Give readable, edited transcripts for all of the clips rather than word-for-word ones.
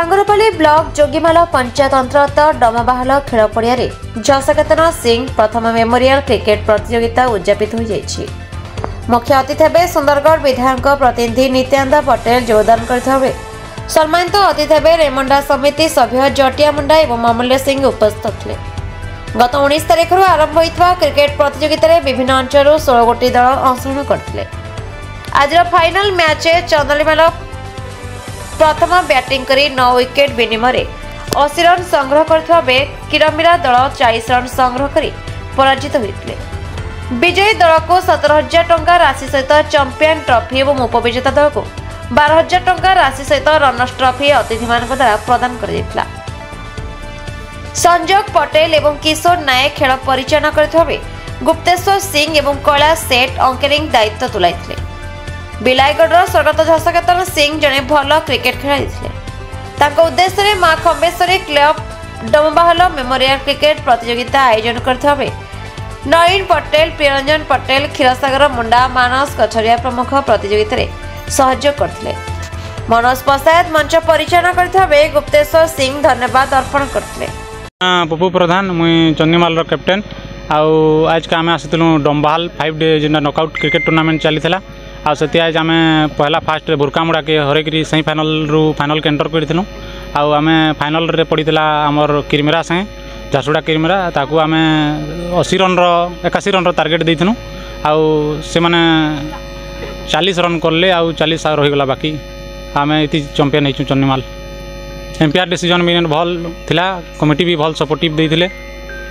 टांगरपल्ली block जोगीमाल panchayat अंतर्गत डमबाहल खेल पड़िया जशकेतन सिंह प्रथम मेमोरियल क्रिकेट प्रतियोगिता उद्यापित हो जाइछि। मुख्य अतिथि हे सुंदरगढ़ विधायक प्रतिनिधि नित्यानंद पटेल योगदान करथिबे सम्मानित अतिथि हे रेमंडा समिति सभ्य जटिया मुंडा एवं अमूल्य सिंह उपस्थित थे। गत 19 तारिख आरंभ होता क्रिकेट प्रतियोगिता विभिन्न अंचल 16 गोटी दल अंशग्रहण करते। आज फाइनल मैच चंदलीमाल प्रथम बैटिंग करी 9 विकेट विनिमय 80 रन संग्रह करथिबा बे किरमिरा दल 40 रन संग्रह करी पराजित होते। विजयी दल को 17,000 टंका राशि सहित चैंपियन ट्रॉफी और उपविजेता दल को 12,000 टंका राशि सहित रनर्स ट्रॉफी अतिथि मान द्वारा प्रदान कर संजोग पटेल एवं किशोर नायक खेल परिचालन करथिबे गुप्तेश्वर सिंह एवं कैलाश सेठ अंकेरिंग दायित्व तुलाइथिले। बिलाईगढ़ स्वर्गत जशकेतन सिंह जने भल क्रिकेट खेलाड़ी थे। उद्देश्य मां खंबेश्वरी क्लब डमबाहल मेमोरियल क्रिकेट प्रतियोगिता आयोजन करथिबे नवीन पटेल प्रियरंजन पटेल क्षीरसागर मुंडा मानस कछरिया प्रमुख प्रतियोगिता सहयोग करथिले। मनोज पसायत मंच परिचालन करथिबे गुप्तेश्वर सिंह धन्यवाद अर्पण करथिले। पप्पू प्रधान मुई चंदीमाल कैप्टेन आज का आम आसलु डमबाहल 5 डे जेना नॉकआउट क्रिकेट टूर्नामेंट चली आज आम पहला फास्ट बुरकामुड़ा के हरेकरी सेमी फाइनल रु फाइनल के एंटर करूँ आम फाइनल रे पड़ता आमर किरमिरा संगे झारसुड़ा किरमिरा ताकू आम 80 रन 81 रन टार्गेट देथुनु से माने 40 रन करले 40 रहीगला बाकी आम ये चैंपियन हो चंदीमाल। एम्पायर डिसीजन भी भल थिला कमिटी भी भल सपोर्टिव देइथिले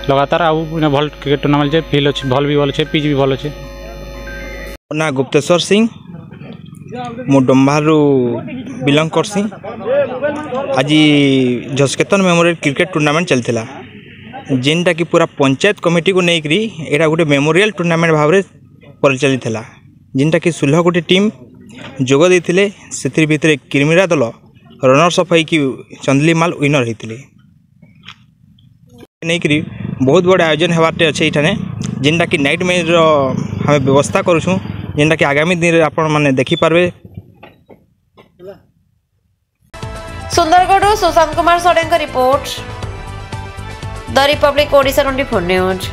लगातार भल क्रिकेट टूर्नामेंट फील अच्छे भल भी भल अच्छे पिच भी भल अच्छे। ना गुप्तेश्वर सिंह मु डमबाहल बिलंग करसी। आज जशकेतन मेमोरियल क्रिकेट टूर्नामेंट चलता जेनटा कि पूरा पंचायत कमिटी को लेकर यहाँ गोटे मेमोरियल टूर्नामेंट भाव में परिचालित है जेनटा कि 16 गोटी टीम जोग देते से भितर किरमिरा दल रनर्स अफ होगी चंदलीमाल विनर होते नहीं बहुत बड़ा आयोजन होवाटे अच्छे ये जेनटा कि नाइट मैच हमें व्यवस्था करूँ जेनटा कि आगामी दिन आपण माने देखि पारबे। Sundargarh Sushant Kumar Sadeng report the republic Odisha 24 news.